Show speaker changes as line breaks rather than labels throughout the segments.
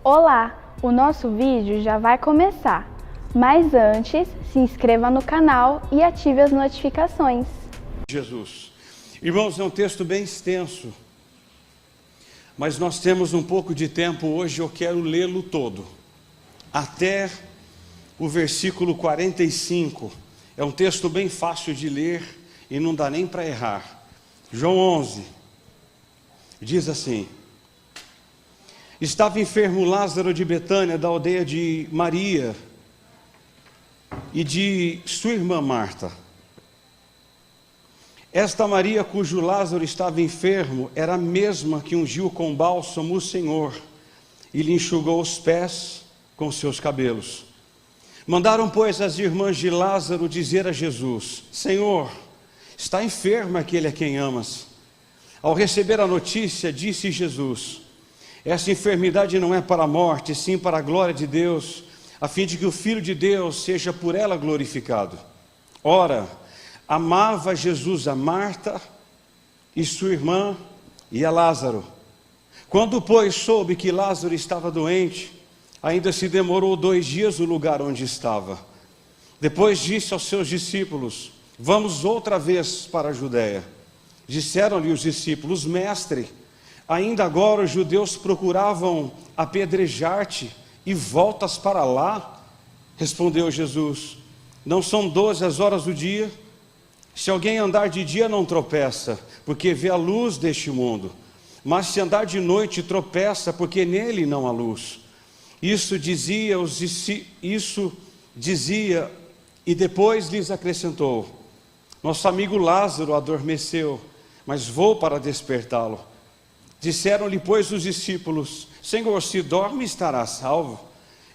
Olá, o nosso vídeo já vai começar, mas antes se inscreva no canal e ative as notificações.
Jesus. Irmãos, é um texto bem extenso, mas nós temos um pouco de tempo hoje, eu quero lê-lo todo, até o versículo 45, é um texto bem fácil de ler e não dá nem para errar. João 11, diz assim: estava enfermo Lázaro de Betânia, da aldeia de Maria e de sua irmã Marta. Esta Maria, cujo Lázaro estava enfermo, era a mesma que ungiu com bálsamo o Senhor e lhe enxugou os pés com seus cabelos. Mandaram, pois, as irmãs de Lázaro dizer a Jesus: Senhor, está enfermo aquele a quem amas. Ao receber a notícia, disse Jesus: essa enfermidade não é para a morte, sim para a glória de Deus, a fim de que o Filho de Deus seja por ela glorificado. Ora, amava Jesus a Marta e sua irmã e a Lázaro. Quando, pois, soube que Lázaro estava doente, ainda se demorou 2 dias no lugar onde estava. Depois disse aos seus discípulos: vamos outra vez para a Judéia. Disseram-lhe os discípulos: Mestre, ainda agora os judeus procuravam apedrejar-te e voltas para lá? Respondeu Jesus: não são 12 as horas do dia? Se alguém andar de dia não tropeça, porque vê a luz deste mundo. Mas se andar de noite tropeça, porque nele não há luz. Isso dizia e depois lhes acrescentou: nosso amigo Lázaro adormeceu, mas vou para despertá-lo. Disseram-lhe, pois, os discípulos: Senhor, se dorme, estará salvo.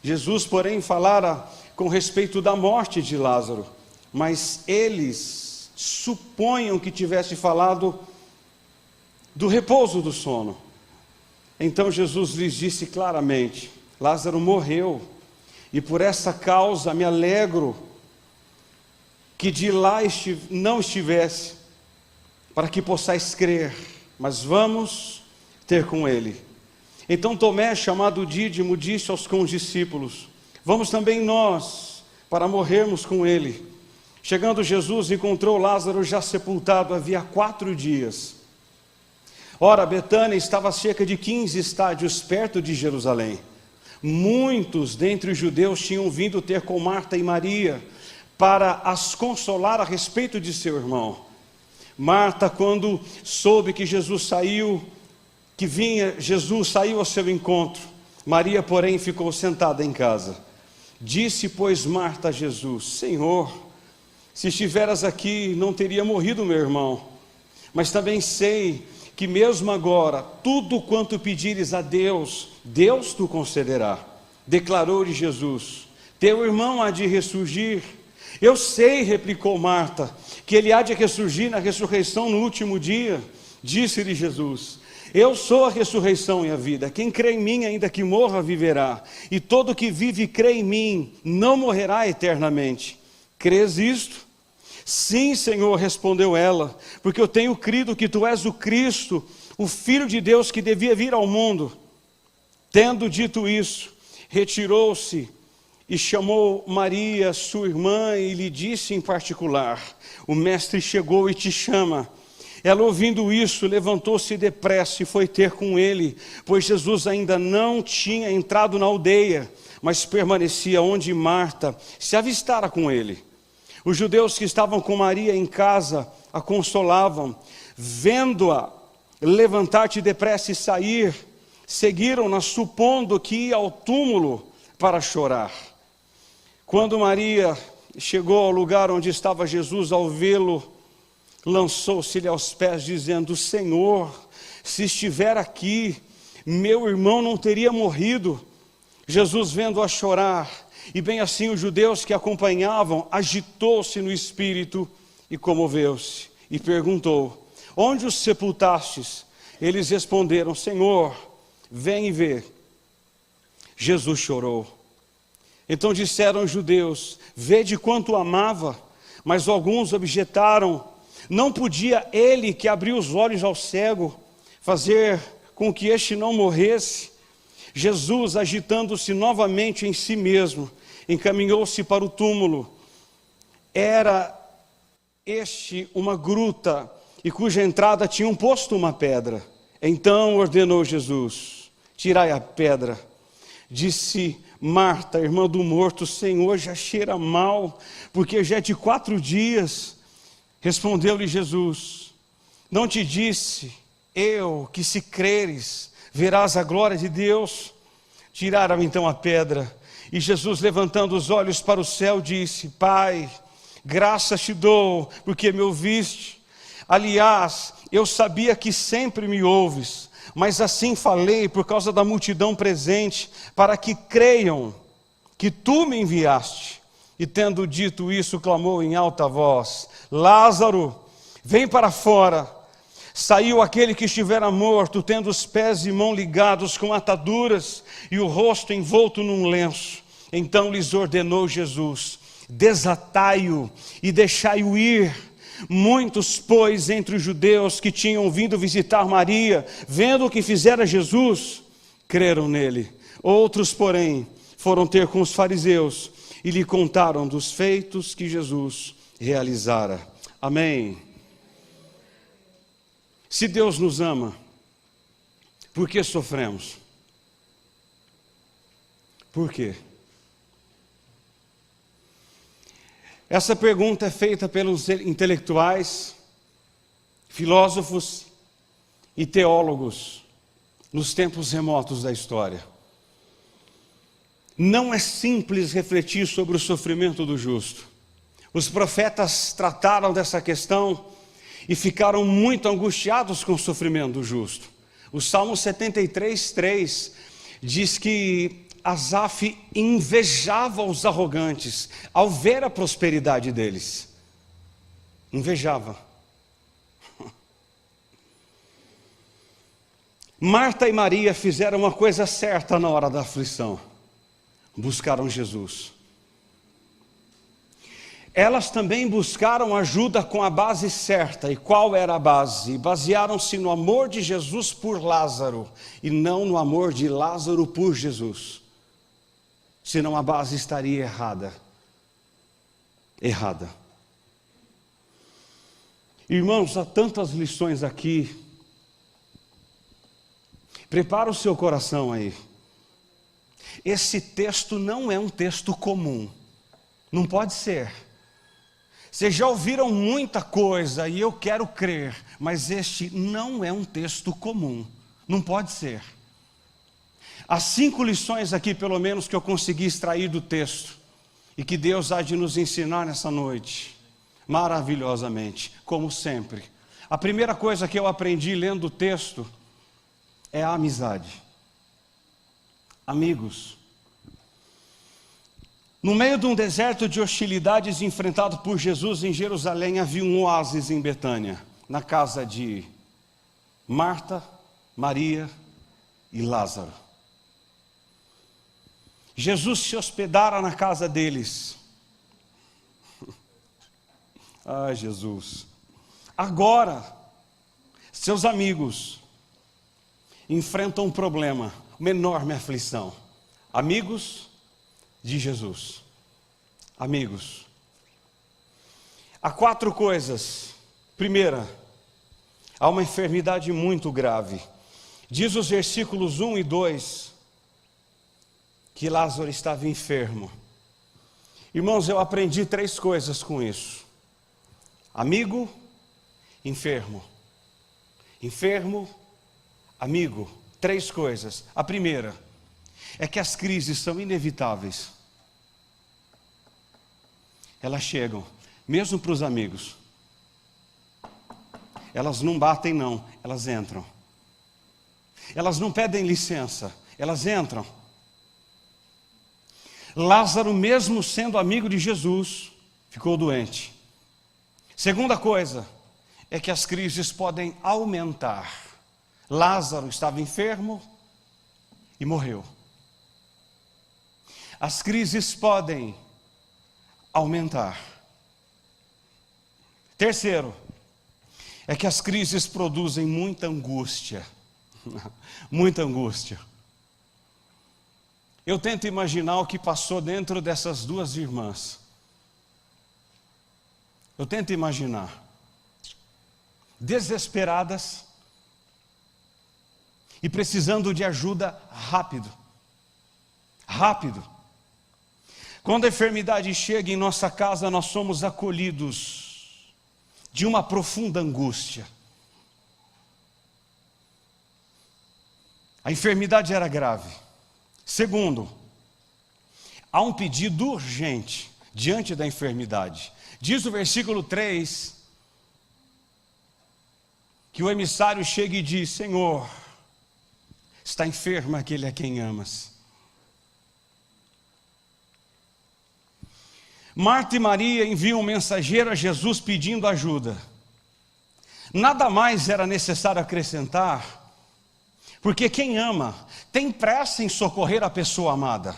Jesus, porém, falara com respeito da morte de Lázaro, mas eles suponham que tivesse falado do repouso do sono. Então Jesus lhes disse claramente: Lázaro morreu, e por essa causa me alegro que de lá não estivesse, para que possais crer, mas vamos ter com ele. Então Tomé, chamado Dídimo, disse aos condiscípulos: vamos também nós, para morrermos com ele. Chegando Jesus, encontrou Lázaro já sepultado havia 4 dias. Ora, Betânia estava a cerca de 15 estádios perto de Jerusalém. Muitos dentre os judeus tinham vindo ter com Marta e Maria para as consolar a respeito de seu irmão. Marta, quando soube que Jesus saiu ao seu encontro. Maria, porém, ficou sentada em casa. Disse, pois, Marta a Jesus: Senhor, se estiveras aqui, não teria morrido meu irmão. Mas também sei que mesmo agora, tudo quanto pedires a Deus, Deus te concederá. Declarou-lhe Jesus: teu irmão há de ressurgir. Eu sei, replicou Marta, que ele há de ressurgir na ressurreição no último dia. Disse-lhe Jesus: eu sou a ressurreição e a vida. Quem crê em mim, ainda que morra, viverá. E todo que vive e crê em mim, não morrerá eternamente. Crês isto? Sim, Senhor, respondeu ela, porque eu tenho crido que tu és o Cristo, o Filho de Deus que devia vir ao mundo. Tendo dito isso, retirou-se e chamou Maria, sua irmã, e lhe disse em particular: o mestre chegou e te chama. Ela, ouvindo isso, levantou-se depressa e foi ter com ele, pois Jesus ainda não tinha entrado na aldeia, mas permanecia onde Marta se avistara com ele. Os judeus que estavam com Maria em casa a consolavam. Vendo-a levantar-te depressa e sair, seguiram-na, supondo que ia ao túmulo para chorar. Quando Maria chegou ao lugar onde estava Jesus, ao vê-lo, lançou-se-lhe aos pés, dizendo: Senhor, se estiver aqui, meu irmão não teria morrido. Jesus, vendo-a chorar, e bem assim os judeus que acompanhavam, agitou-se no espírito e comoveu-se, e perguntou: onde os sepultastes? Eles responderam: Senhor, vem e vê. Jesus chorou. Então disseram os judeus: vede quanto o amava. Mas alguns objetaram: não podia ele, que abriu os olhos ao cego, fazer com que este não morresse? Jesus, agitando-se novamente em si mesmo, encaminhou-se para o túmulo. Era uma gruta, e cuja entrada tinham posto uma pedra. Então ordenou Jesus: tirai a pedra. Disse Marta, irmã do morto: Senhor, já cheira mal, porque já é de 4 dias. Respondeu-lhe Jesus: não te disse eu que, se creres, verás a glória de Deus? Tiraram então a pedra. E Jesus, levantando os olhos para o céu, disse: Pai, graças te dou, porque me ouviste. Aliás, eu sabia que sempre me ouves, mas assim falei por causa da multidão presente, para que creiam que tu me enviaste. E tendo dito isso, clamou em alta voz: Lázaro, vem para fora. Saiu aquele que estivera morto, tendo os pés e mãos ligados com ataduras e o rosto envolto num lenço. Então lhes ordenou Jesus: desatai-o e deixai-o ir. Muitos, pois, entre os judeus que tinham vindo visitar Maria, vendo o que fizera Jesus, creram nele. Outros, porém, foram ter com os fariseus e lhe contaram dos feitos que Jesus realizara. Amém. Se Deus nos ama, por que sofremos? Por quê? Essa pergunta é feita pelos intelectuais, filósofos e teólogos nos tempos remotos da história. Não é simples refletir sobre o sofrimento do justo. Os profetas trataram dessa questão e ficaram muito angustiados com o sofrimento do justo. O Salmo 73:3 diz que Asaf invejava os arrogantes ao ver a prosperidade deles. Invejava. Marta e Maria fizeram uma coisa certa na hora da aflição. Buscaram Jesus. Elas também buscaram ajuda com a base certa. E qual era a base? Basearam-se no amor de Jesus por Lázaro e não no amor de Lázaro por Jesus. Senão a base estaria errada. Errada. Irmãos, há tantas lições aqui. Prepara o seu coração aí. Esse texto não é um texto comum. Não pode ser. Vocês já ouviram muita coisa e eu quero crer, mas este não é um texto comum. Não pode ser. Há 5 lições aqui, pelo menos, que eu consegui extrair do texto e que Deus há de nos ensinar nessa noite, maravilhosamente, como sempre. A primeira coisa que eu aprendi lendo o texto é a amizade. Amigos. No meio de um deserto de hostilidades enfrentado por Jesus em Jerusalém, havia um oásis em Betânia, na casa de Marta, Maria e Lázaro. Jesus se hospedara na casa deles. Ai, Jesus. Agora, seus amigos enfrentam um problema, uma enorme aflição. Amigos de Jesus. Amigos. Há 4 coisas. Primeira, há uma enfermidade muito grave. Diz os versículos 1 e 2 que Lázaro estava enfermo. Irmãos, eu aprendi 3 coisas com isso. Amigo, enfermo. Enfermo, amigo. 3 coisas. A primeira é que as crises são inevitáveis. Elas chegam, mesmo para os amigos. Elas não batem não, elas entram. Elas não pedem licença, elas entram. Lázaro, mesmo sendo amigo de Jesus, ficou doente. Segunda coisa é que as crises podem aumentar. Lázaro estava enfermo e morreu. As crises podem aumentar. Terceiro, é que as crises produzem muita angústia. Muita angústia. Eu tento imaginar o que passou dentro dessas duas irmãs. Eu tento imaginar. Desesperadas e precisando de ajuda rápido. Rápido. Quando a enfermidade chega em nossa casa, nós somos acolhidos de uma profunda angústia. A enfermidade era grave. Segundo, há um pedido urgente diante da enfermidade. Diz o versículo 3, que o emissário chega e diz: Senhor, está enfermo aquele a quem amas. Marta e Maria enviam um mensageiro a Jesus pedindo ajuda. Nada mais era necessário acrescentar, porque quem ama tem pressa em socorrer a pessoa amada.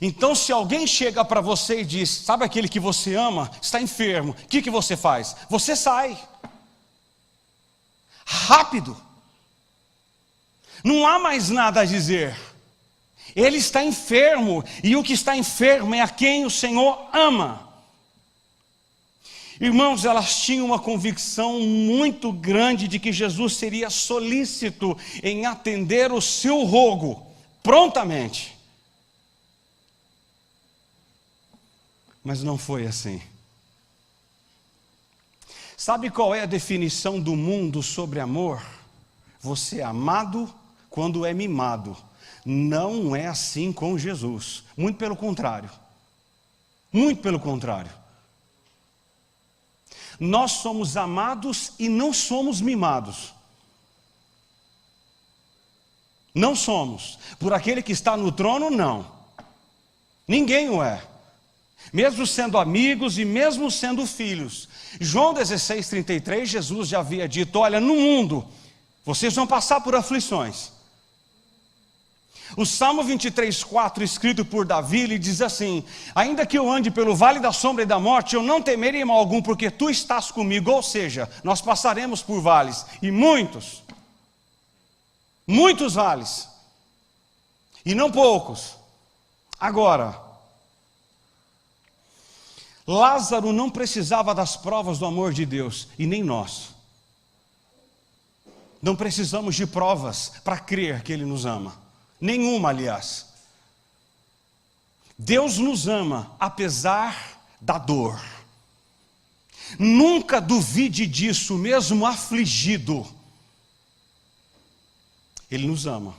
Então, se alguém chega para você e diz: sabe aquele que você ama, está enfermo, o que você faz? Você sai. Rápido. Não há mais nada a dizer. Ele está enfermo, e o que está enfermo é a quem o Senhor ama. Irmãos, elas tinham uma convicção muito grande de que Jesus seria solícito em atender o seu rogo prontamente. Mas não foi assim. Sabe qual é a definição do mundo sobre amor? Você é amado quando é mimado. Não é assim com Jesus. Muito pelo contrário. Muito pelo contrário. Nós somos amados e não somos mimados. Não somos. Por aquele que está no trono, não. Ninguém o é. Mesmo sendo amigos e mesmo sendo filhos. João 16:33, Jesus já havia dito: olha, no mundo vocês vão passar por aflições. O Salmo 23:4, escrito por Davi, ele diz assim: ainda que eu ande pelo vale da sombra e da morte, eu não temerei mal algum, porque tu estás comigo. Ou seja, nós passaremos por vales, e muitos vales, e não poucos. Agora, Lázaro não precisava das provas do amor de Deus, e nem nós. Não precisamos de provas para crer que Ele nos ama. Nenhuma, aliás. Deus nos ama apesar da dor. Nunca duvide disso, mesmo afligido. Ele nos ama.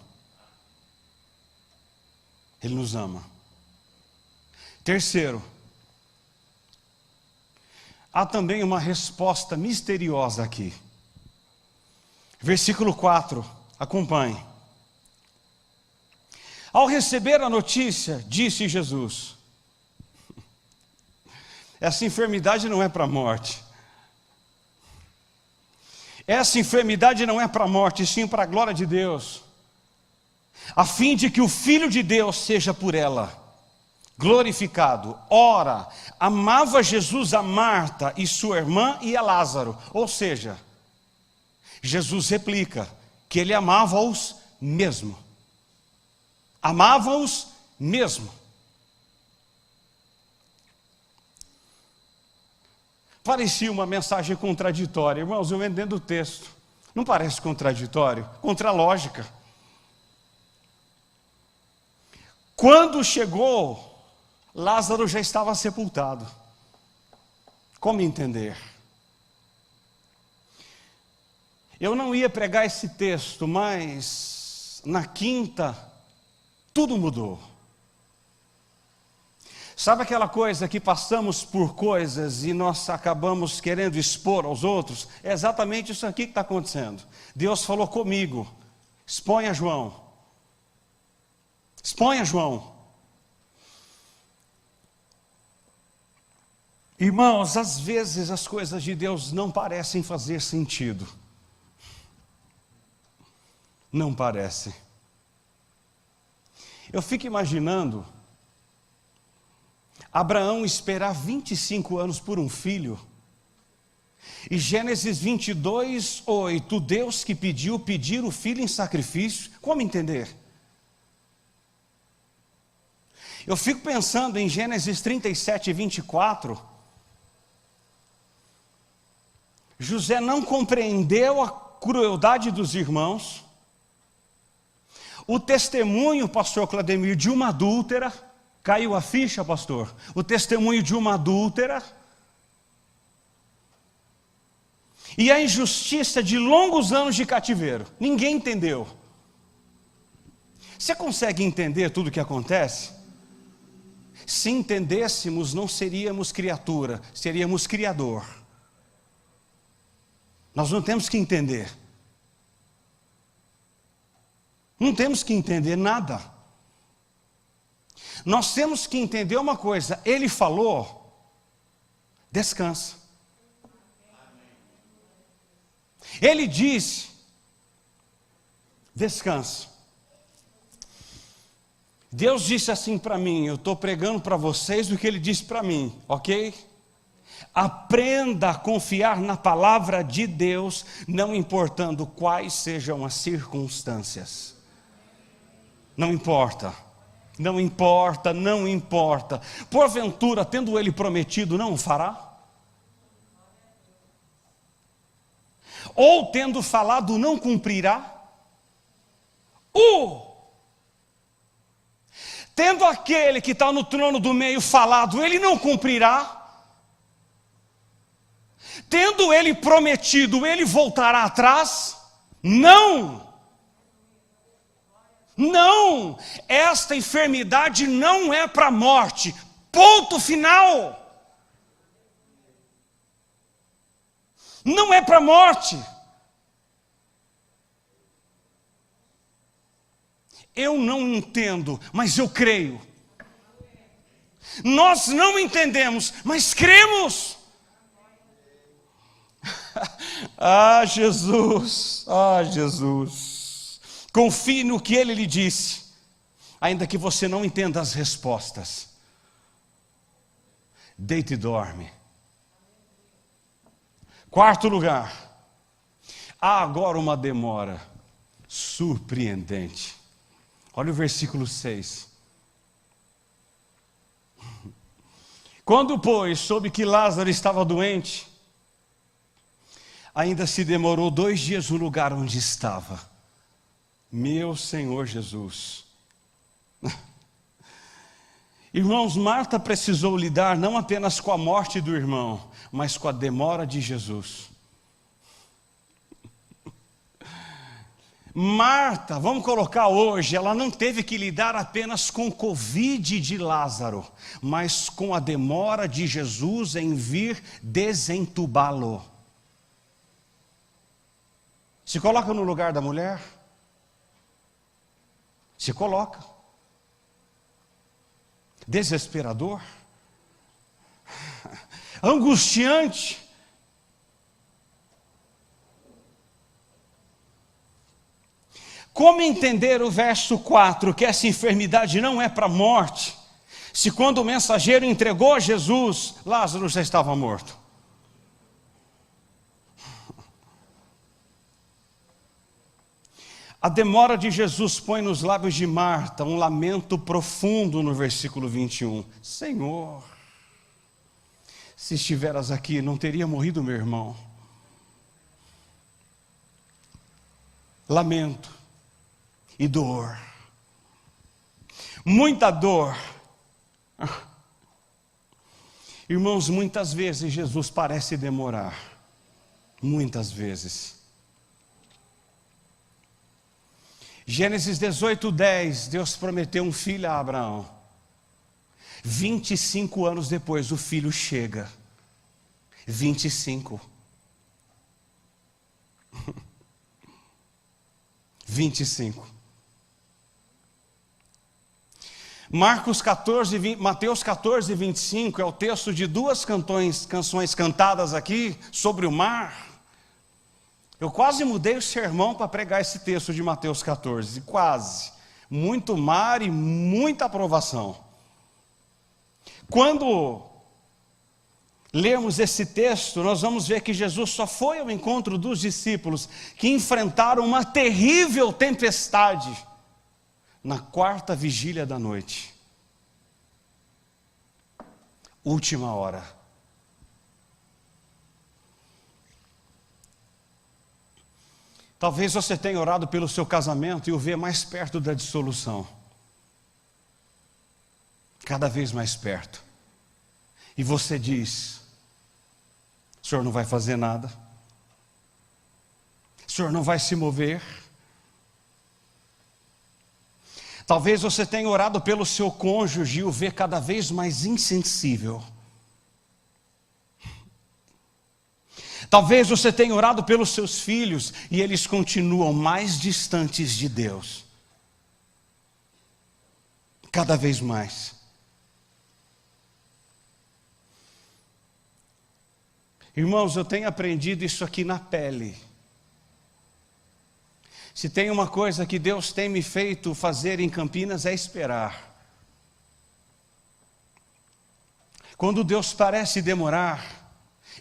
Ele nos ama. Terceiro, há também uma resposta misteriosa aqui. Versículo 4, acompanhe. Ao receber a notícia, disse Jesus: essa enfermidade não é para a morte. Essa enfermidade não é para a morte, sim para a glória de Deus, a fim de que o Filho de Deus seja por ela glorificado. Ora, amava Jesus a Marta e sua irmã e a Lázaro. Ou seja, Jesus replica que Ele amava-os mesmo. Amava-os mesmo. Parecia uma mensagem contraditória. Irmãos, eu entendo o texto. Não parece contraditório? Contra a lógica. Quando chegou, Lázaro já estava sepultado. Como entender? Eu não ia pregar esse texto, mas na quinta tudo mudou. Sabe aquela coisa que passamos por coisas e nós acabamos querendo expor aos outros? É exatamente isso aqui que está acontecendo. Deus falou comigo: exponha João. Exponha João. Irmãos, às vezes as coisas de Deus não parecem fazer sentido. Não parece. Eu fico imaginando Abraão esperar 25 anos por um filho. E Gênesis 22:8, Deus que pedir o filho em sacrifício. Como entender? Eu fico pensando em Gênesis 37, 24. José não compreendeu a crueldade dos irmãos. O testemunho, pastor Claudemir, de uma adúltera. Caiu a ficha, pastor? O testemunho de uma adúltera. E a injustiça de longos anos de cativeiro. Ninguém entendeu. Você consegue entender tudo o que acontece? Se entendêssemos, não seríamos criatura, seríamos criador. Nós não temos que entender. Não temos que entender nada. Nós temos que entender uma coisa. Ele falou, descansa. Ele disse, descansa. Deus disse assim para mim, eu estou pregando para vocês o que Ele disse para mim, ok? Aprenda a confiar na palavra de Deus, não importando quais sejam as circunstâncias. Não importa, não importa, não importa. Porventura, tendo Ele prometido, não o fará? Ou tendo falado, não cumprirá? Tendo aquele que está no trono do meio falado, ele não cumprirá? Tendo ele prometido, ele voltará atrás? Não! Não! Esta enfermidade não é para a morte. Ponto final! Não é para a morte. Eu não entendo, mas eu creio. Nós não entendemos, mas cremos. Ah, Jesus, ah, Jesus. Confie no que Ele lhe disse, ainda que você não entenda as respostas. Deite e dorme. Quarto lugar, há agora uma demora surpreendente. Olha o versículo 6. Quando, pois, soube que Lázaro estava doente, ainda se demorou 2 dias no lugar onde estava. Meu Senhor Jesus. Irmãos, Marta precisou lidar não apenas com a morte do irmão, mas com a demora de Jesus. Marta, vamos colocar hoje, ela não teve que lidar apenas com o Covid de Lázaro, mas com a demora de Jesus em vir desentubá-lo. Se coloca no lugar da mulher? Se coloca. Desesperador? Angustiante? Como entender o verso 4, que essa enfermidade não é para a morte, se quando o mensageiro entregou a Jesus, Lázaro já estava morto? A demora de Jesus põe nos lábios de Marta um lamento profundo no versículo 21. Senhor, se estiveras aqui, não teria morrido meu irmão. Lamento e dor, muita dor. Irmãos, muitas vezes Jesus parece demorar, muitas vezes. Gênesis 18:10, Deus prometeu um filho a Abraão. 25 anos depois, o filho chega. 25. 25. Mateus 14, 25 é o texto de 2 canções cantadas aqui sobre o mar. Eu quase mudei o sermão para pregar esse texto de Mateus 14, quase. Muito mar e muita aprovação. Quando lermos esse texto, nós vamos ver que Jesus só foi ao encontro dos discípulos que enfrentaram uma terrível tempestade na 4ª vigília da noite. última hora. Talvez você tenha orado pelo seu casamento e o vê mais perto da dissolução. Cada vez mais perto. E você diz: o senhor não vai fazer nada? O senhor não vai se mover? Talvez você tenha orado pelo seu cônjuge e o vê cada vez mais insensível. Talvez você tenha orado pelos seus filhos e eles continuam mais distantes de Deus. Cada vez mais. Irmãos, eu tenho aprendido isso aqui na pele. Se tem uma coisa que Deus tem me feito fazer em Campinas é esperar. Quando Deus parece demorar,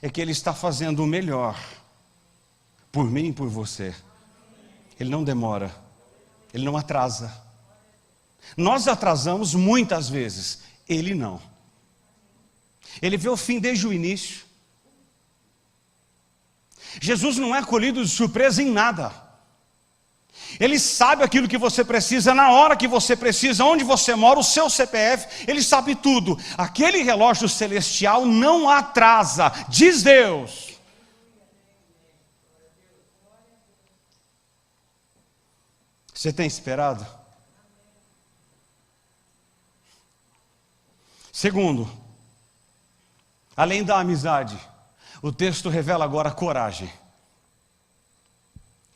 é que Ele está fazendo o melhor por mim e por você. Ele não demora, Ele não atrasa. Nós atrasamos muitas vezes, Ele não. Ele vê o fim desde o início. Jesus não é colhido de surpresa em nada. Ele sabe aquilo que você precisa, na hora que você precisa, onde você mora, o seu CPF, Ele sabe tudo. Aquele relógio celestial não atrasa, diz Deus. Você tem esperado? Segundo, além da amizade, o texto revela agora coragem.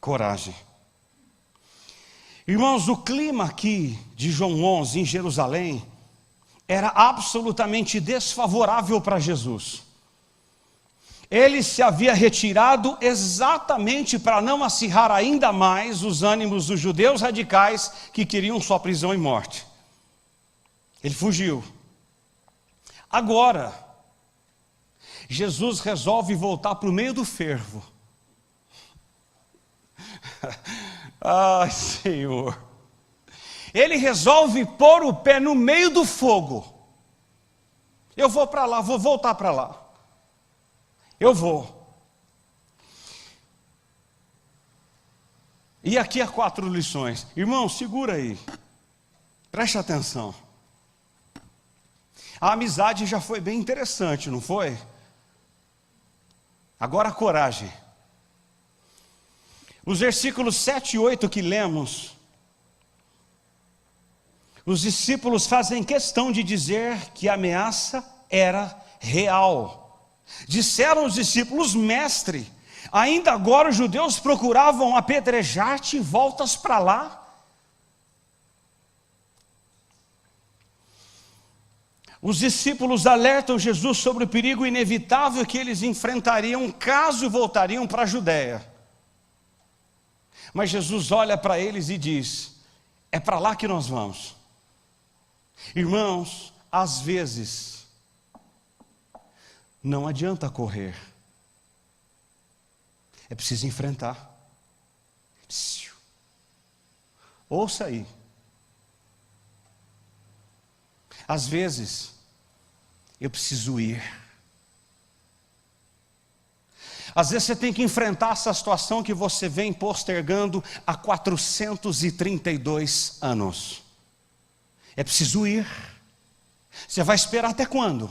Coragem. Irmãos, o clima aqui de João 11 em Jerusalém era absolutamente desfavorável para Jesus. Ele se havia retirado exatamente para não acirrar ainda mais os ânimos dos judeus radicais que queriam sua prisão e morte. Ele fugiu. Agora, Jesus resolve voltar para o meio do fervo. Ai, Senhor. Ele resolve pôr o pé no meio do fogo. Eu vou para lá, vou voltar para lá. Eu vou. E aqui há 4 lições. Irmão, segura aí. Preste atenção. A amizade já foi bem interessante, não foi? Agora a coragem. Os versículos 7 e 8 que lemos, os discípulos fazem questão de dizer que a ameaça era real. Disseram os discípulos: mestre, ainda agora os judeus procuravam apedrejar-te e voltas para lá? Os discípulos alertam Jesus sobre o perigo inevitável que eles enfrentariam caso voltariam para a Judéia. Mas Jesus olha para eles e diz: é para lá que nós vamos. Irmãos, às vezes, não adianta correr. É preciso enfrentar. Ouça aí. Às vezes, eu preciso ir. Às vezes você tem que enfrentar essa situação que você vem postergando há 432 anos. É preciso ir. Você vai esperar até quando?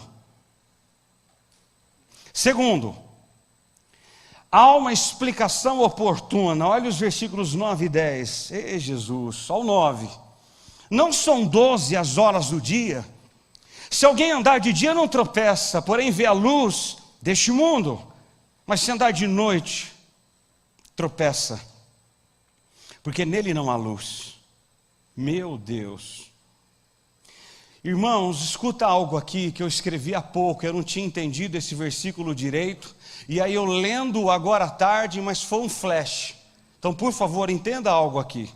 Segundo, há uma explicação oportuna. Olha os versículos 9 e 10. Ei, Jesus, só o 9. Não são 12 as horas do dia? Se alguém andar de dia não tropeça, porém vê a luz deste mundo. Mas se andar de noite, tropeça, porque nele não há luz. Meu Deus. Irmãos, escuta algo aqui que eu escrevi há pouco, eu não tinha entendido esse versículo direito, e aí eu lendo agora à tarde, mas foi um flash. Então, por favor, entenda algo aqui.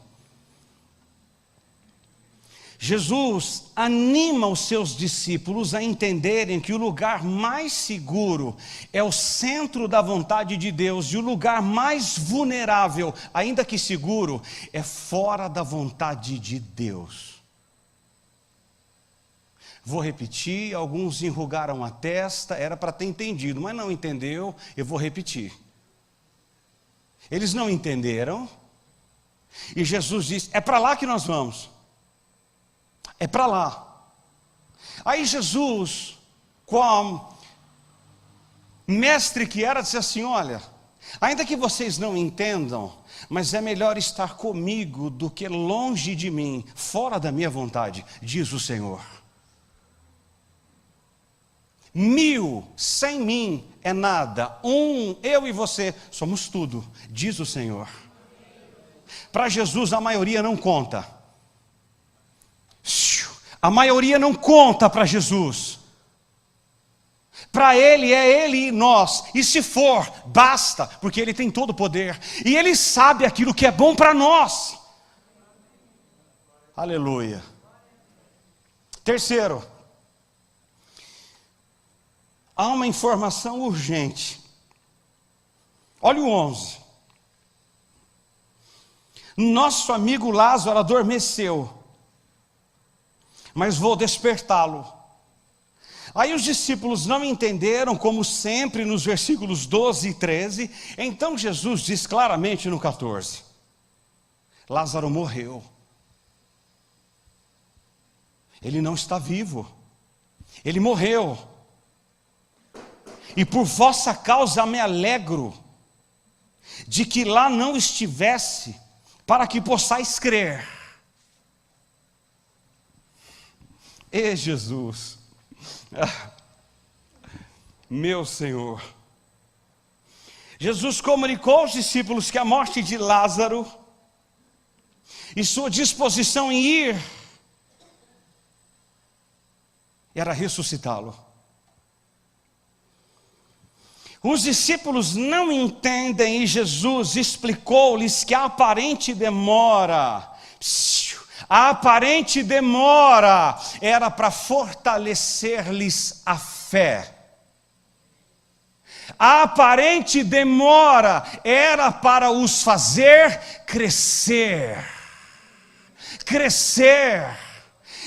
Jesus anima os seus discípulos a entenderem que o lugar mais seguro é o centro da vontade de Deus, e o lugar mais vulnerável, ainda que seguro, é fora da vontade de Deus. Vou repetir, alguns enrugaram a testa, era para ter entendido, mas não entendeu, eu vou repetir. Eles não entenderam, e Jesus disse, é para lá que nós vamos. É para lá. Aí Jesus, como mestre que era, disse assim, olha, ainda que vocês não entendam, mas é melhor estar comigo do que longe de mim, fora da minha vontade, diz o Senhor. 1000 sem mim é nada, eu e você somos tudo, diz o Senhor. Para Jesus a maioria não conta. A maioria não conta para Jesus. Para Ele é Ele e nós, e se for, basta, porque Ele tem todo o poder, e Ele sabe aquilo que é bom para nós. Aleluia. Terceiro, há uma informação urgente. Olha o 11. Nosso amigo Lázaro adormeceu, mas vou despertá-lo. Aí os discípulos não entenderam, como sempre, nos versículos 12 e 13. Então Jesus diz claramente no 14: Lázaro morreu. Ele não está vivo. Ele morreu. E por vossa causa me alegro de que lá não estivesse, para que possais crer. E Jesus, meu Senhor, Jesus comunicou aos discípulos que a morte de Lázaro e sua disposição em ir era ressuscitá-lo. Os discípulos não entendem e Jesus explicou-lhes que a aparente demora era para fortalecer-lhes a fé. A aparente demora era para os fazer crescer.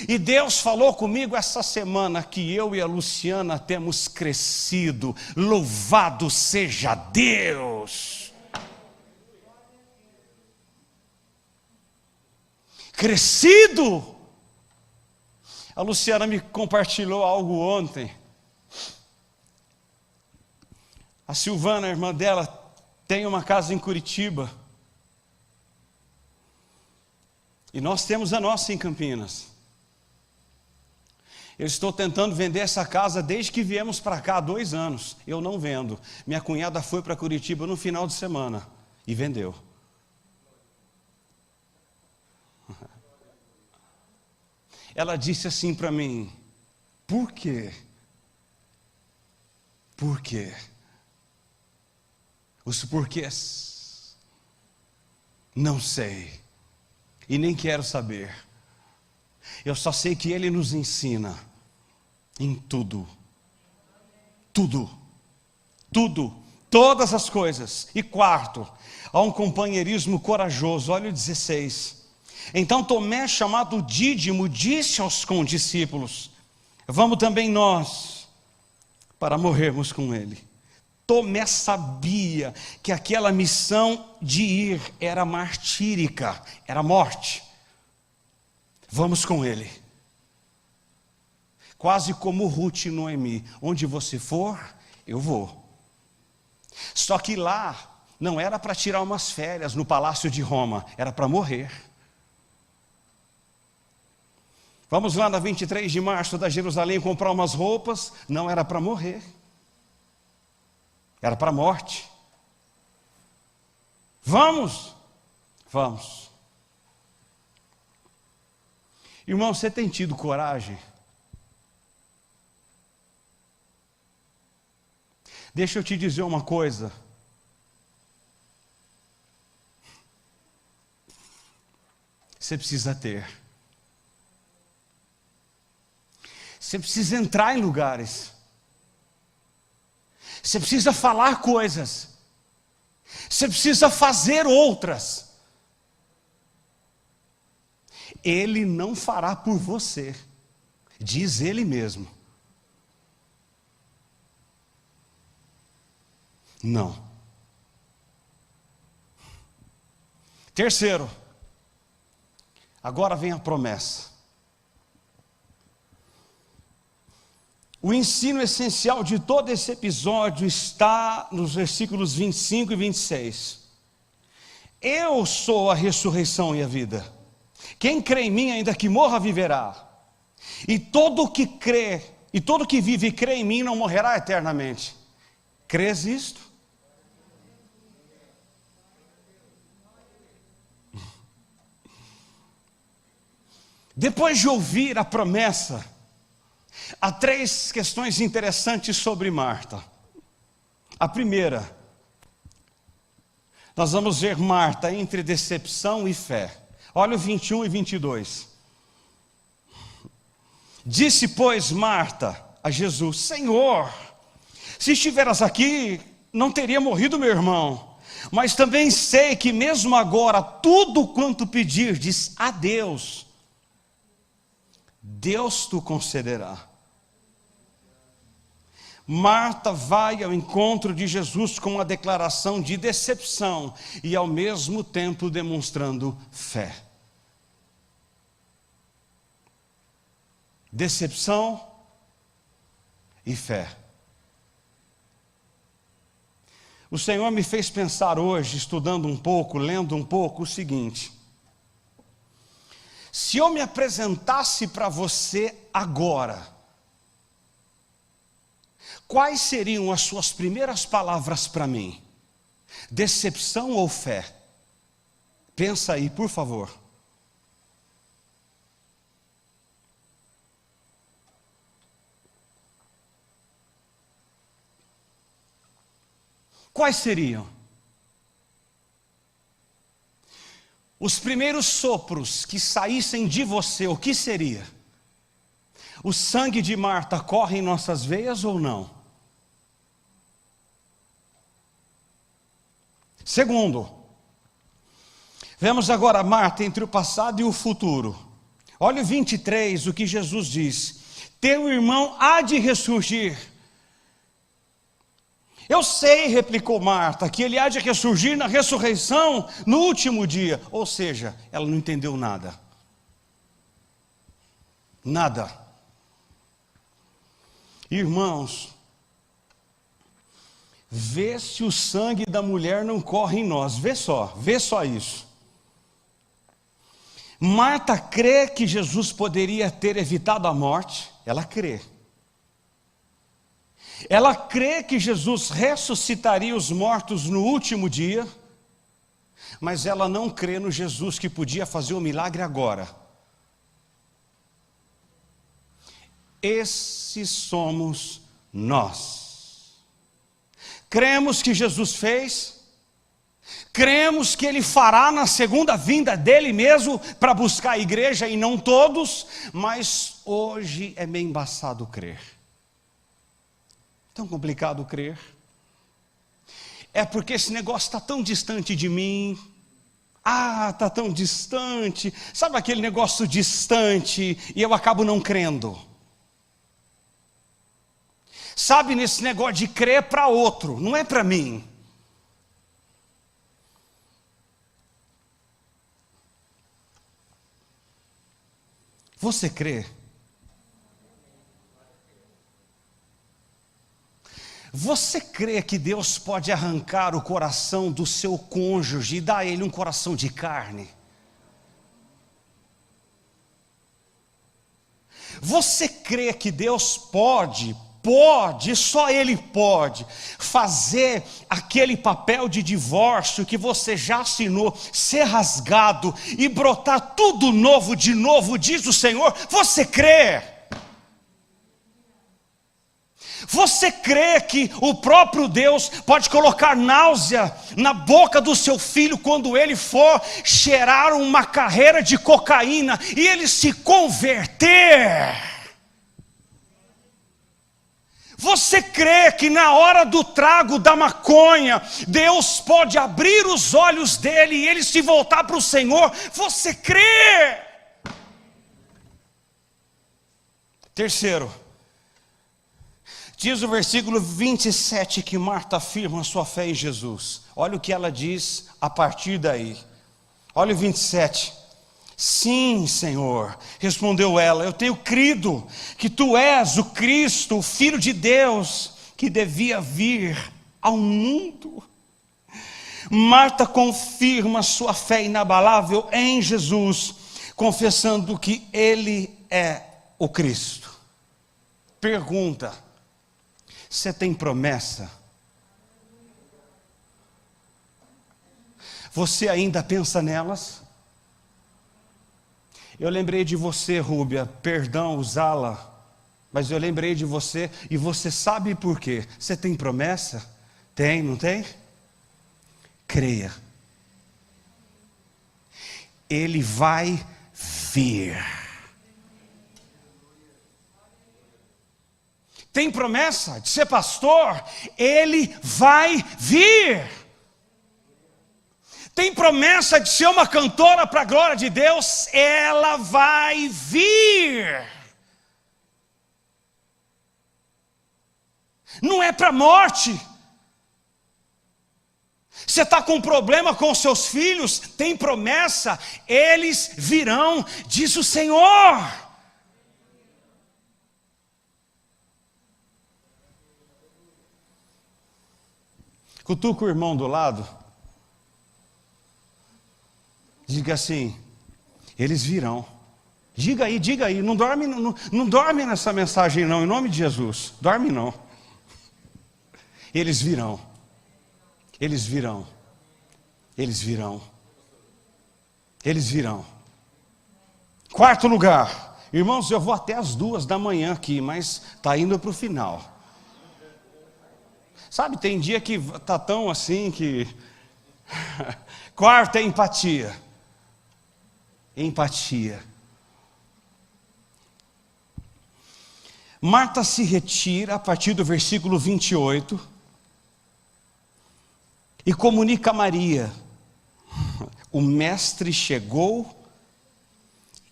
E Deus falou comigo essa semana que eu e a Luciana temos crescido. Louvado seja Deus! Crescido! A Luciana me compartilhou algo ontem. A Silvana, a irmã dela, tem uma casa em Curitiba. E nós temos a nossa em Campinas. Eu estou tentando vender essa casa desde que viemos para cá há 2 anos. Eu não vendo. Minha cunhada foi para Curitiba no final de semana e vendeu. Ela disse assim para mim: por quê? Por quê? Os porquês não sei e nem quero saber. Eu só sei que Ele nos ensina em tudo, todas as coisas. E quarto, há um companheirismo corajoso. Olha o 16. Então Tomé, chamado Dídimo, disse aos condiscípulos: vamos também nós, para morrermos com Ele. Tomé sabia que aquela missão de ir era martírica, era morte. Vamos com Ele. Quase como Ruth e Noemi: onde você for, eu vou. Só que lá não era para tirar umas férias no palácio de Roma, era para morrer. Vamos lá na 23 de março da Jerusalém comprar umas roupas, não era para morrer, era para a morte. Vamos. Irmão, você tem tido coragem? Deixa eu te dizer uma coisa. Você precisa ter. Você precisa entrar em lugares. Você precisa falar coisas. Você precisa fazer outras. Ele não fará por você. Diz ele mesmo. Não. Terceiro, agora vem a promessa. O ensino essencial de todo esse episódio está nos versículos 25 e 26. Eu sou a ressurreição e a vida. Quem crê em mim, ainda que morra, viverá. E todo que crê, e todo que vive e crê em mim, não morrerá eternamente. Crês isto? Depois de ouvir a promessa, há 3 questões interessantes sobre Marta. A primeira, nós vamos ver Marta entre decepção e fé. Olha o 21 e 22. Disse, pois, Marta a Jesus: Senhor, se estiveras aqui, não teria morrido meu irmão. Mas também sei que mesmo agora, tudo quanto pedirdes a Deus, Deus tu concederá. Marta vai ao encontro de Jesus com uma declaração de decepção e ao mesmo tempo demonstrando fé. Decepção e fé. O Senhor me fez pensar hoje, estudando um pouco, lendo um pouco, o seguinte: se eu me apresentasse para você agora, quais seriam as suas primeiras palavras para mim? Decepção ou fé? Pensa aí, por favor. Quais seriam? Os primeiros sopros que saíssem de você, o que seria? O sangue de Marta corre em nossas veias ou não? Segundo, vemos agora Marta entre o passado e o futuro. Olha o 23, o que Jesus diz: teu irmão há de ressurgir. Eu sei, replicou Marta, que ele há de ressurgir na ressurreição no último dia. Ou seja, ela não entendeu nada. Nada. Irmãos, vê se o sangue da mulher não corre em nós. Vê só isso. Marta crê que Jesus poderia ter evitado a morte. Ela crê. Ela crê que Jesus ressuscitaria os mortos no último dia, mas ela não crê no Jesus que podia fazer o milagre agora. Esses somos nós. Cremos que Jesus fez, cremos que Ele fará na segunda vinda dEle mesmo para buscar a igreja e não todos, mas hoje é meio embaçado crer. Tão complicado crer. É porque esse negócio está tão distante de mim. Está tão distante. Sabe aquele negócio distante e eu acabo não crendo? Sabe, nesse negócio de crer para outro, não é para mim. Você crê? Você crê que Deus pode arrancar o coração do seu cônjuge e dar a ele um coração de carne? Você crê que Deus pode, só Ele pode, fazer aquele papel de divórcio que você já assinou, ser rasgado e brotar tudo novo de novo, diz o Senhor? Você crê? Você crê que o próprio Deus pode colocar náusea na boca do seu filho quando ele for cheirar uma carreira de cocaína e ele se converter? Você crê que na hora do trago da maconha, Deus pode abrir os olhos dele e ele se voltar para o Senhor? Você crê? Terceiro, diz o versículo 27 que Marta afirma a sua fé em Jesus. Olha o que ela diz a partir daí. Olha o 27. Sim, Senhor, respondeu ela, eu tenho crido que tu és o Cristo, o Filho de Deus, que devia vir ao mundo. Marta confirma sua fé inabalável em Jesus, confessando que Ele é o Cristo. Pergunta: você tem promessa? Você ainda pensa nelas? Eu lembrei de você, Rúbia, perdão usá-la, mas eu lembrei de você, e você sabe por quê? Você tem promessa? Tem, não tem? Creia. Ele vai vir. Tem promessa de ser pastor? Ele vai vir. Tem promessa de ser uma cantora para a glória de Deus? Ela vai vir. Não é para a morte. Você está com problema com os seus filhos? Tem promessa, eles virão, diz o Senhor. Cutuca o irmão do lado. Diga assim: eles virão. Diga aí, não dorme nessa mensagem não, em nome de Jesus. Dorme não. Eles virão. Eles virão. Eles virão. Eles virão. Quarto lugar. Irmãos, eu vou até as 2h aqui, mas está indo para o final. Sabe, tem dia que está tão assim que... Quarto é empatia. Empatia. Marta se retira a partir do versículo 28 e comunica a Maria: o mestre chegou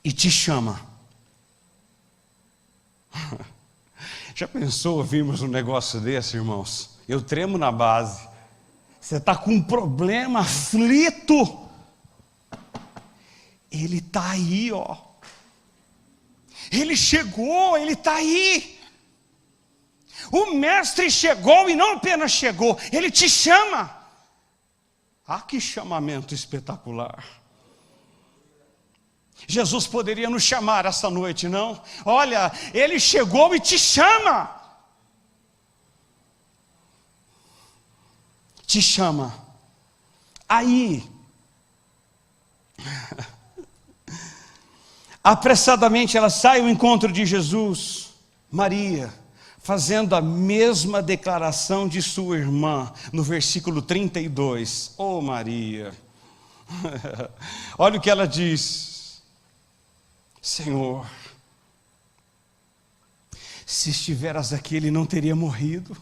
e te chama. Já pensou ouvirmos um negócio desse, irmãos? Eu tremo na base. Você está com um problema, aflito. Ele está aí, ó. Ele chegou, ele está aí. O mestre chegou e não apenas chegou, ele te chama. Ah, que chamamento espetacular. Jesus poderia nos chamar essa noite, não? Olha, ele chegou e te chama. Te chama. Aí, apressadamente ela sai ao encontro de Jesus, Maria, fazendo a mesma declaração de sua irmã, no versículo 32. Oh Maria, olha o que ela diz: Senhor, se estiveras aqui, ele não teria morrido.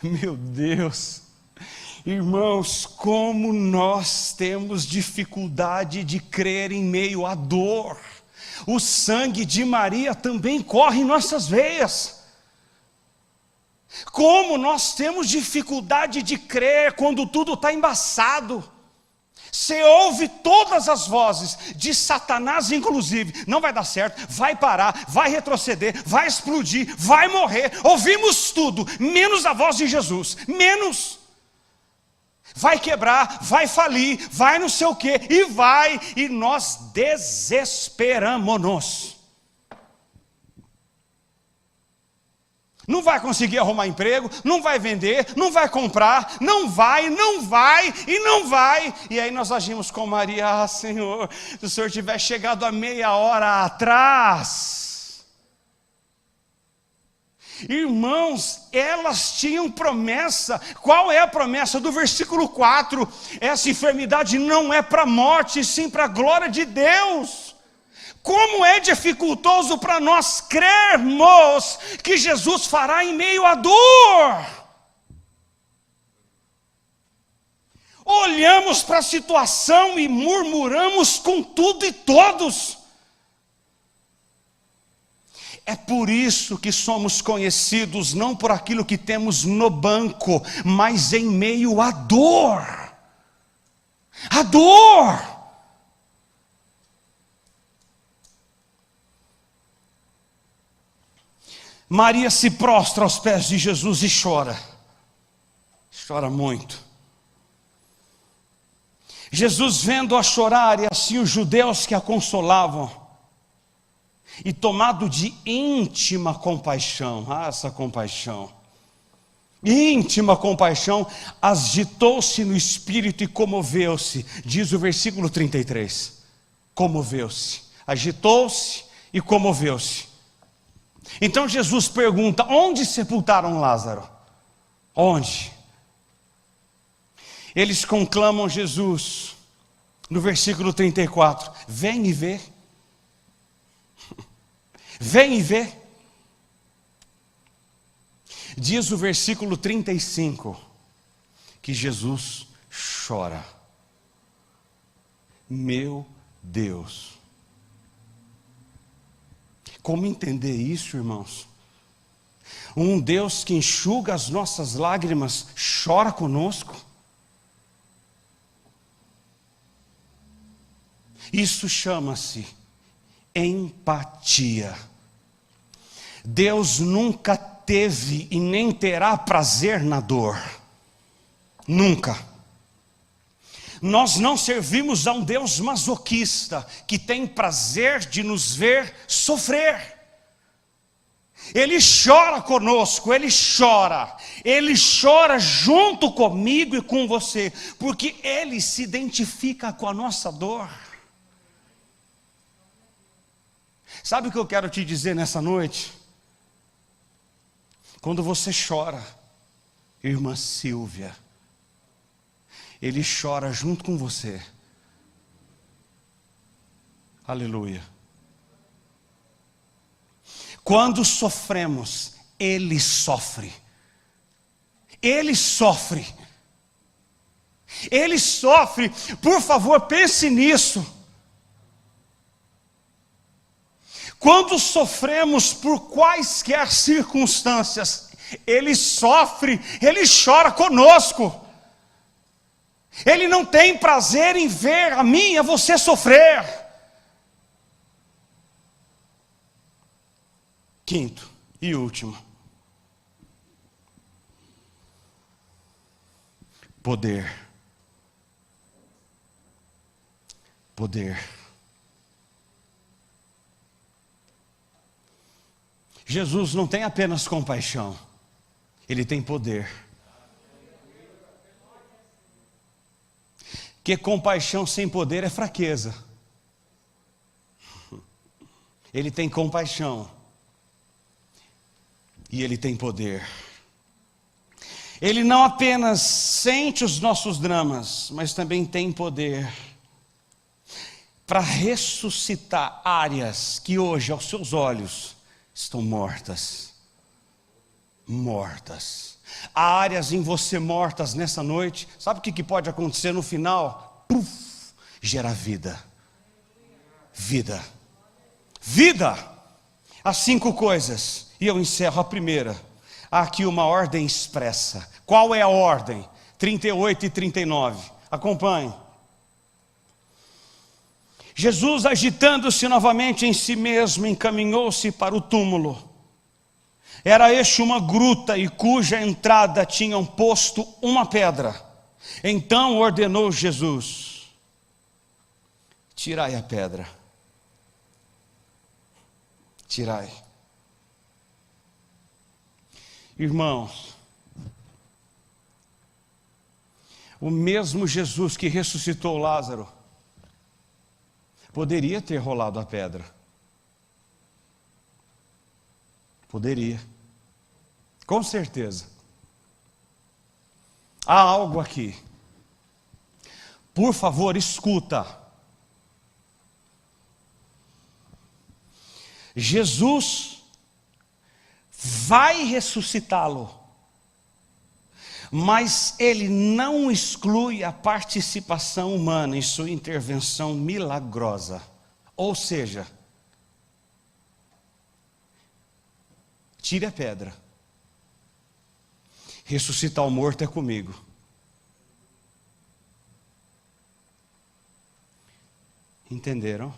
Meu Deus, irmãos, como nós temos dificuldade de crer em meio à dor. O sangue de Maria também corre em nossas veias. Como nós temos dificuldade de crer quando tudo está embaçado. Você ouve todas as vozes, de Satanás inclusive, não vai dar certo, vai parar, vai retroceder, vai explodir, vai morrer. Ouvimos tudo, menos a voz de Jesus, menos. Vai quebrar, vai falir, vai não sei o quê, e nós desesperamos-nos. Não vai conseguir arrumar emprego, não vai vender, não vai comprar, não vai. E aí nós agimos com Maria: ah, Senhor, se o Senhor tivesse chegado há meia hora atrás. Irmãos, elas tinham promessa. Qual é a promessa? Do versículo 4. Essa enfermidade não é para a morte, sim para a glória de Deus. Como é dificultoso para nós crermos que Jesus fará em meio à dor. Olhamos para a situação e murmuramos com tudo e todos. É por isso que somos conhecidos não por aquilo que temos no banco, mas em meio à dor. A dor. Maria se prostra aos pés de Jesus e chora. Chora muito. Jesus vendo-a chorar, e assim os judeus que a consolavam, e tomado de íntima compaixão, essa compaixão, íntima compaixão, agitou-se no espírito e comoveu-se, diz o versículo 33, comoveu-se, agitou-se e comoveu-se. Então Jesus pergunta: onde sepultaram Lázaro? Onde? Eles conclamam Jesus, no versículo 34, vem e vê. Vem e vê. Diz o versículo 35, que Jesus chora. Meu Deus. Como entender isso, irmãos? Um Deus que enxuga as nossas lágrimas, chora conosco? Isso chama-se empatia. Deus nunca teve e nem terá prazer na dor. Nunca. Nós não servimos a um Deus masoquista que tem prazer de nos ver sofrer. Ele chora conosco, Ele chora junto comigo e com você, porque Ele se identifica com a nossa dor. Sabe o que eu quero te dizer nessa noite? Quando você chora, irmã Silvia, Ele chora junto com você. Aleluia. Quando sofremos, Ele sofre. Ele sofre. Ele sofre. Por favor, pense nisso. Quando sofremos por quaisquer circunstâncias, Ele sofre, Ele chora conosco. Ele não tem prazer em ver a mim e a você sofrer. Quinto e último. Poder. Poder. Jesus não tem apenas compaixão, Ele tem poder. Que compaixão sem poder é fraqueza. Ele tem compaixão e Ele tem poder. Ele não apenas sente os nossos dramas, mas também tem poder para ressuscitar áreas que hoje, aos seus olhos, estão mortas. Mortas. Há áreas em você mortas nessa noite. Sabe o que pode acontecer no final? Puf, gera vida. Vida. Vida. As 5 coisas. E eu encerro a primeira. Há aqui uma ordem expressa. Qual é a ordem? 38 e 39. Acompanhe. Jesus, agitando-se novamente em si mesmo, encaminhou-se para o túmulo. Era este uma gruta, e cuja entrada tinham posto uma pedra. Então ordenou Jesus: tirai a pedra. Tirai. Irmãos, o mesmo Jesus que ressuscitou Lázaro poderia ter rolado a pedra. Poderia. Com certeza. Há algo aqui. Por favor, escuta. Jesus vai ressuscitá-lo, mas Ele não exclui a participação humana em sua intervenção milagrosa. Ou seja, tire a pedra. Ressuscitar o morto é comigo. Entenderam?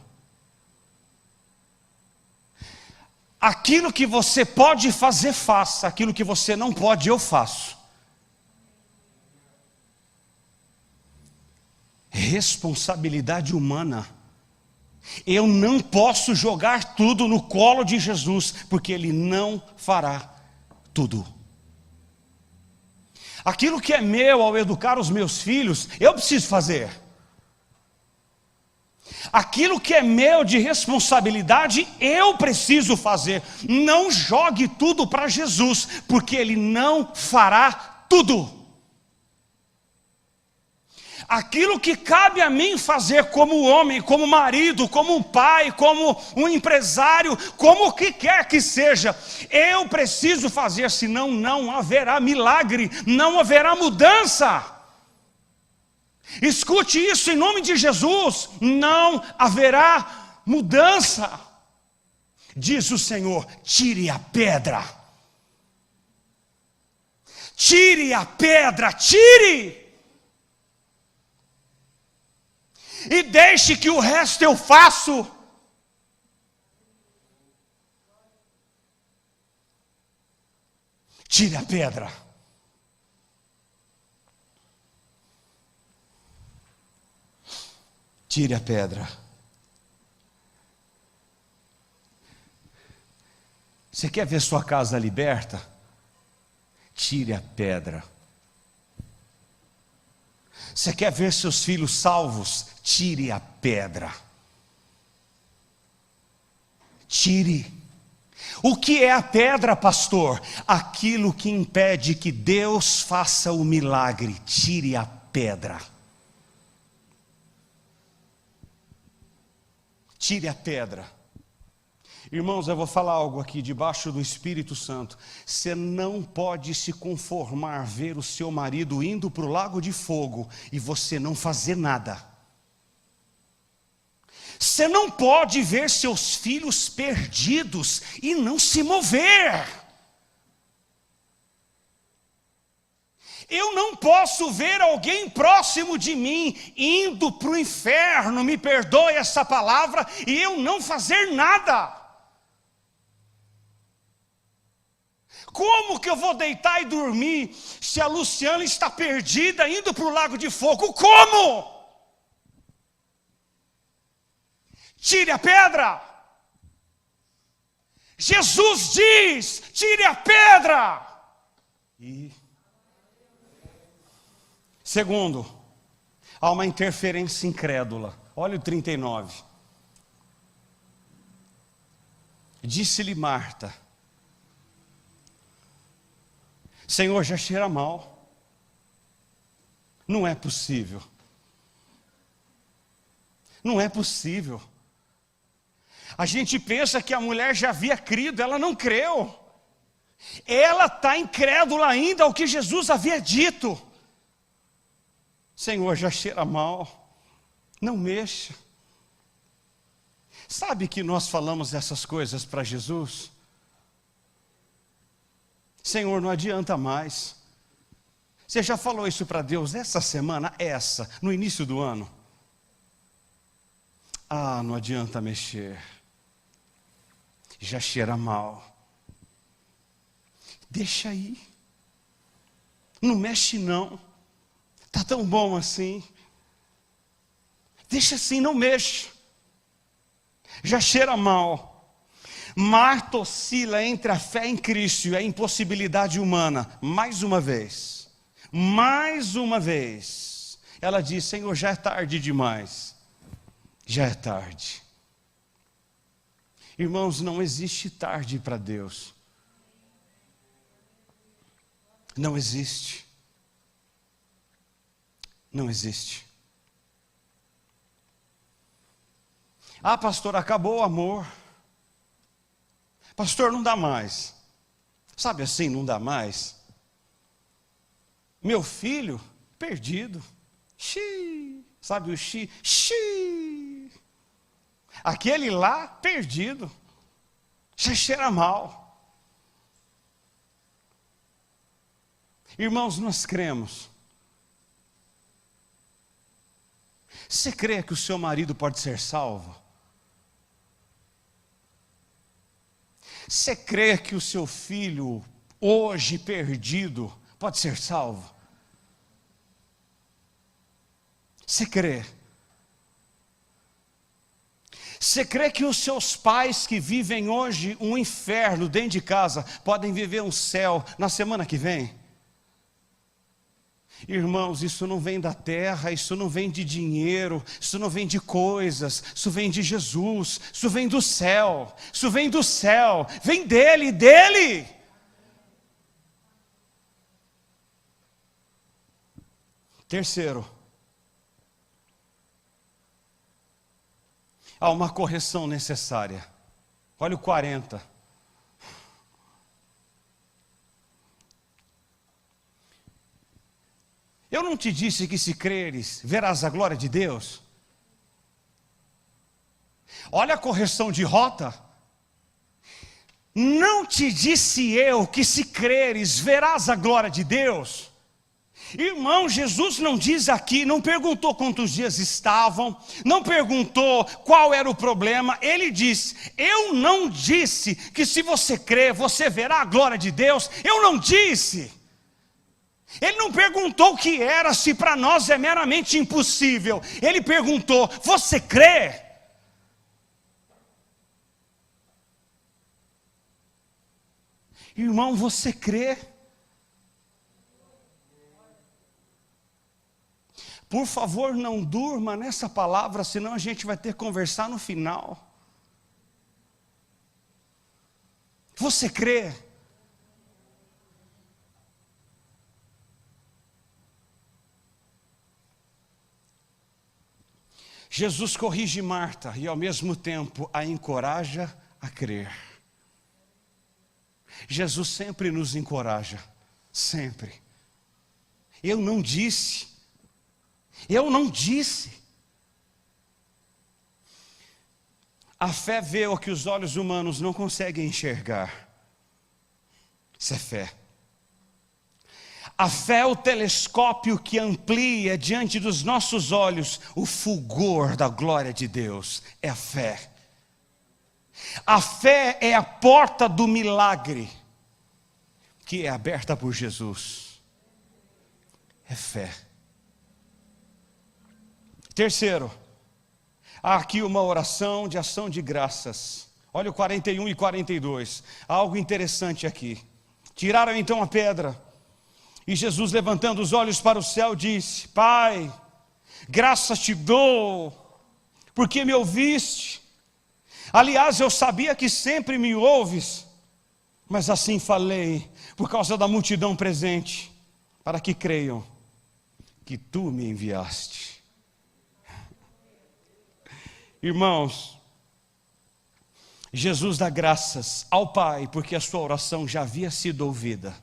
Aquilo que você pode fazer, faça. Aquilo que você não pode, eu faço. Responsabilidade humana. Eu não posso jogar tudo no colo de Jesus, porque Ele não fará tudo. Aquilo que é meu ao educar os meus filhos, eu preciso fazer. Aquilo que é meu de responsabilidade, eu preciso fazer. Não jogue tudo para Jesus, porque Ele não fará tudo. Aquilo que cabe a mim fazer como homem, como marido, como pai, como um empresário, como o que quer que seja, eu preciso fazer, senão não haverá milagre, não haverá mudança. Escute isso em nome de Jesus, não haverá mudança. Diz o Senhor, tire a pedra. Tire a pedra, tire. E deixe que o resto eu faço. Tire a pedra. Tire a pedra. Você quer ver sua casa liberta? Tire a pedra. Você quer ver seus filhos salvos? Tire a pedra. Tire. O que é a pedra, pastor? Aquilo que impede que Deus faça o milagre. Tire a pedra. Tire a pedra. Irmãos, eu vou falar algo aqui debaixo do Espírito Santo. Você não pode se conformar ver o seu marido indo para o lago de fogo e você não fazer nada. Você não pode ver seus filhos perdidos e não se mover. Eu não posso ver alguém próximo de mim indo para o inferno, me perdoe essa palavra, e eu não fazer nada. Como que eu vou deitar e dormir se a Luciana está perdida indo para o lago de fogo? Como? Tire a pedra. Jesus diz, tire a pedra. E segundo, há uma interferência incrédula. Olha o 39. Disse-lhe Marta: Senhor, já cheira mal. Não é possível. Não é possível. A gente pensa que a mulher já havia crido, ela não creu. Ela está incrédula ainda ao que Jesus havia dito. Senhor, já cheira mal. Não mexa. Sabe que nós falamos essas coisas para Jesus? Senhor, não adianta mais. Você já falou isso para Deus essa semana? No início do ano? Ah, não adianta mexer. Já cheira mal. Deixa aí. Não mexe não. Está tão bom assim. Deixa assim, não mexa. Já cheira mal. Marta oscila entre a fé em Cristo e a impossibilidade humana. Mais uma vez. Ela diz, Senhor, já é tarde demais. Já é tarde. Irmãos, não existe tarde para Deus. Não existe. Não existe. Ah, pastor, acabou o amor. Pastor, não dá mais. Sabe assim, não dá mais? Meu filho, perdido. Xiii. Sabe o xi? Xiii. Aquele lá, perdido. Já cheira mal. Irmãos, nós cremos. Você crê que o seu marido pode ser salvo? Você crê que o seu filho, hoje perdido, pode ser salvo? Você crê? Você crê que os seus pais que vivem hoje um inferno dentro de casa, podem viver um céu na semana que vem? Irmãos, isso não vem da terra, isso não vem de dinheiro, isso não vem de coisas, isso vem de Jesus, isso vem do céu, isso vem do céu, vem dele, dele. Terceiro, há uma correção necessária. Olha o 40. Eu não te disse que se creres, verás a glória de Deus? Olha a correção de rota. Não te disse eu que se creres, verás a glória de Deus? Irmão, Jesus não diz aqui, não perguntou quantos dias estavam, não perguntou qual era o problema. Ele diz: eu não disse que se você crer, você verá a glória de Deus. Eu não disse. Ele não perguntou o que era, se para nós é meramente impossível. Ele perguntou: você crê? Irmão, você crê? Por favor, não durma nessa palavra, senão a gente vai ter que conversar no final. Você crê? Jesus corrige Marta e ao mesmo tempo a encoraja a crer. Jesus sempre nos encoraja, sempre. Eu não disse. A fé vê o que os olhos humanos não conseguem enxergar. Isso é fé. A fé é o telescópio que amplia diante dos nossos olhos o fulgor da glória de Deus. É a fé. A fé é a porta do milagre que é aberta por Jesus. É fé. Terceiro, há aqui uma oração de ação de graças. Olha o 41 e 42. Há algo interessante aqui. Tiraram então a pedra. E Jesus, levantando os olhos para o céu, disse: Pai, graças te dou, porque me ouviste. Aliás, eu sabia que sempre me ouves, mas assim falei, por causa da multidão presente, para que creiam que tu me enviaste. Irmãos, Jesus dá graças ao Pai, porque a sua oração já havia sido ouvida.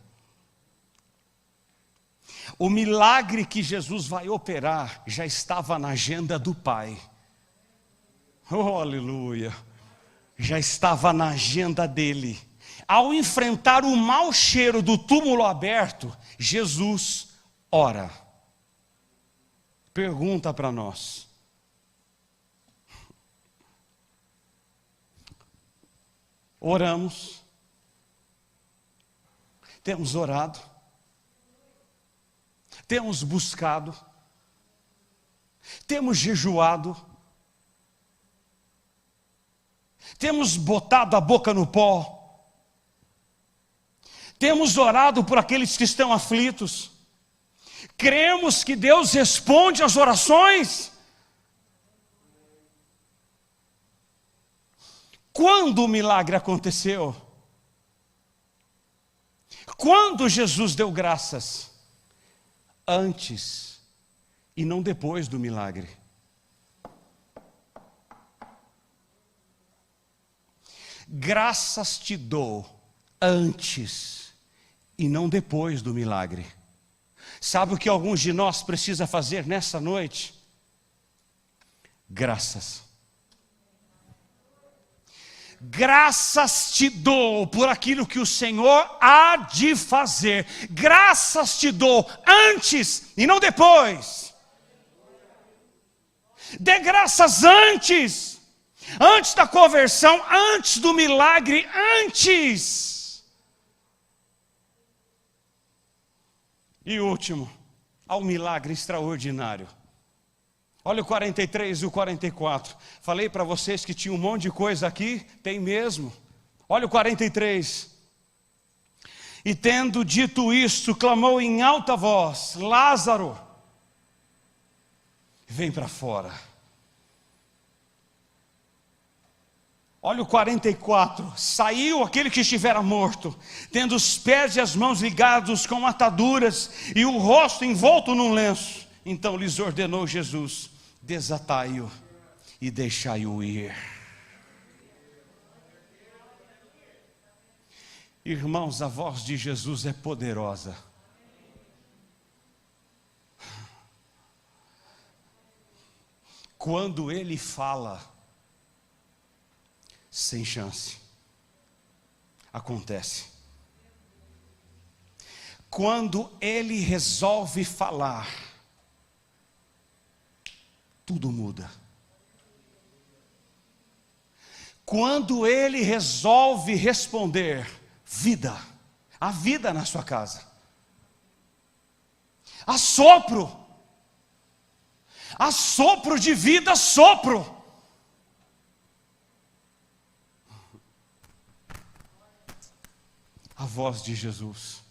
O milagre que Jesus vai operar já estava na agenda do Pai. Oh, aleluia! Já estava na agenda dele. Ao enfrentar o mau cheiro do túmulo aberto, Jesus ora. Pergunta para nós: oramos? Temos orado? Temos buscado? Temos jejuado? Temos botado a boca no pó? Temos orado por aqueles que estão aflitos? Cremos que Deus responde às orações? Quando o milagre aconteceu? Quando Jesus deu graças? Antes e não depois do milagre. Graças te dou antes e não depois do milagre. Sabe o que alguns de nós precisam fazer nessa noite? Graças. Graças te dou por aquilo que o Senhor há de fazer. Graças te dou antes e não depois. Dê graças antes. Antes da conversão, antes do milagre, antes. E último, ao milagre extraordinário. Olha o 43 e o 44. Falei para vocês que tinha um monte de coisa aqui. Tem mesmo. Olha o 43. E tendo dito isto, clamou em alta voz: Lázaro, vem para fora. Olha o 44. Saiu aquele que estivera morto, tendo os pés e as mãos ligados com ataduras e o rosto envolto num lenço. Então lhes ordenou Jesus: desatai-o e deixai-o ir. Irmãos, a voz de Jesus é poderosa. Quando Ele fala, sem chance, acontece. Quando Ele resolve falar, tudo muda. Quando Ele resolve responder, vida, há vida na sua casa. Há sopro de vida, sopro. A voz de Jesus,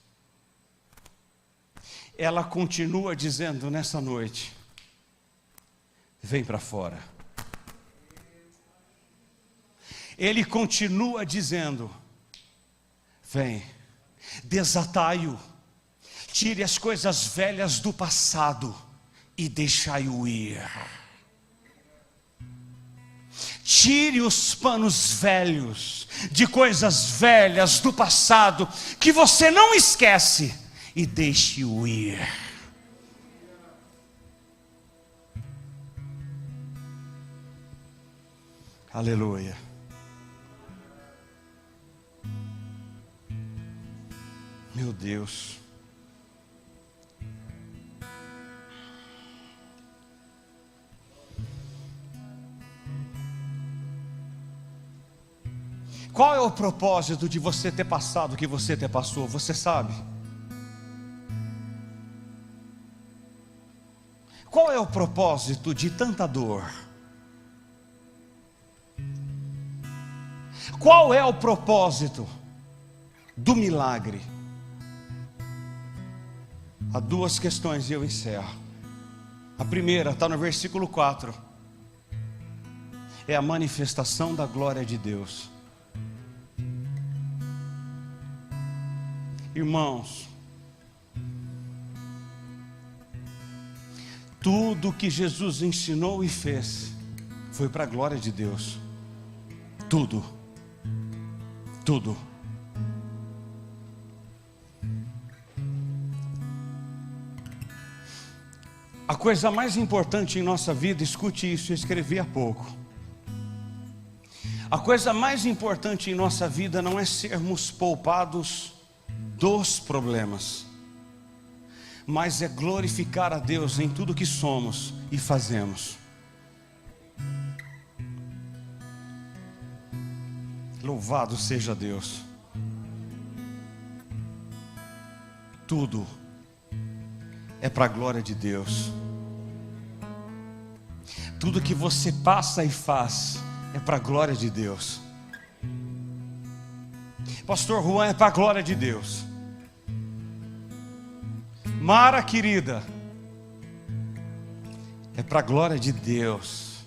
ela continua dizendo nessa noite: vem para fora. Ele continua dizendo: vem, desatai-o, tire as coisas velhas do passado e deixai-o ir. Tire os panos velhos, de coisas velhas do passado, que você não esquece, e deixe-o ir. Aleluia. Meu Deus. Qual é o propósito de você ter passado o que você ter passou? Você sabe? Qual é o propósito de tanta dor? Qual é o propósito do milagre? Há duas questões e eu encerro. A primeira está no versículo 4. É a manifestação da glória de Deus. Irmãos, tudo que Jesus ensinou e fez foi para a glória de Deus. Tudo. Tudo. A coisa mais importante em nossa vida, escute isso, eu escrevi há pouco. A coisa mais importante em nossa vida não é sermos poupados dos problemas, mas é glorificar a Deus em tudo que somos e fazemos. Louvado seja Deus. Tudo é para a glória de Deus. Tudo que você passa e faz é para a glória de Deus. Pastor Juan, é para a glória de Deus. Mara querida, é para a glória de Deus.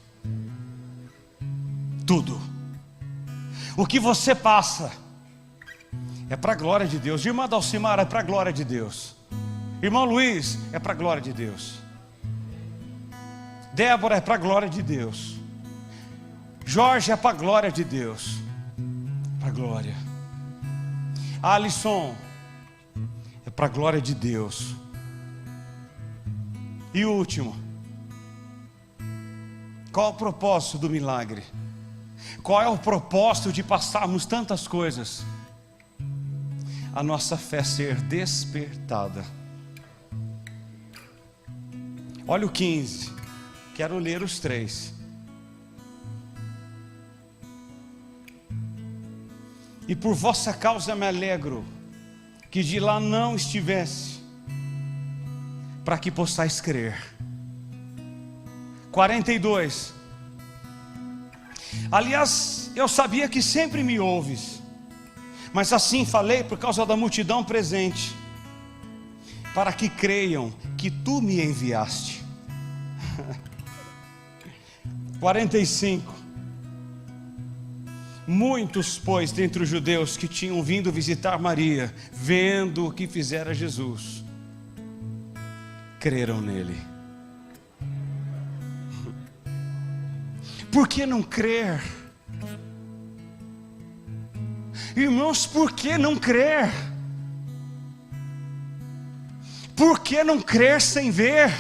Tudo. O que você passa é para a glória de Deus. Irmã Dalcimara, é para a glória de Deus. Irmão Luiz, é para a glória de Deus. Débora, é para a glória de Deus. Jorge, é para a glória de Deus. Para a glória. Alisson, é para a glória de Deus. E o último, qual o propósito do milagre? Qual é o propósito de passarmos tantas coisas? A nossa fé ser despertada. Olha o 15, quero ler os 3. E por vossa causa me alegro, que de lá não estivesse, para que possais crer. 42. Aliás, eu sabia que sempre me ouves, mas assim falei por causa da multidão presente, para que creiam que tu me enviaste. 45. Muitos, pois, dentre os judeus que tinham vindo visitar Maria, vendo o que fizera Jesus, creram nele. Por que não crer? Irmãos, por que não crer? Por que não crer sem ver?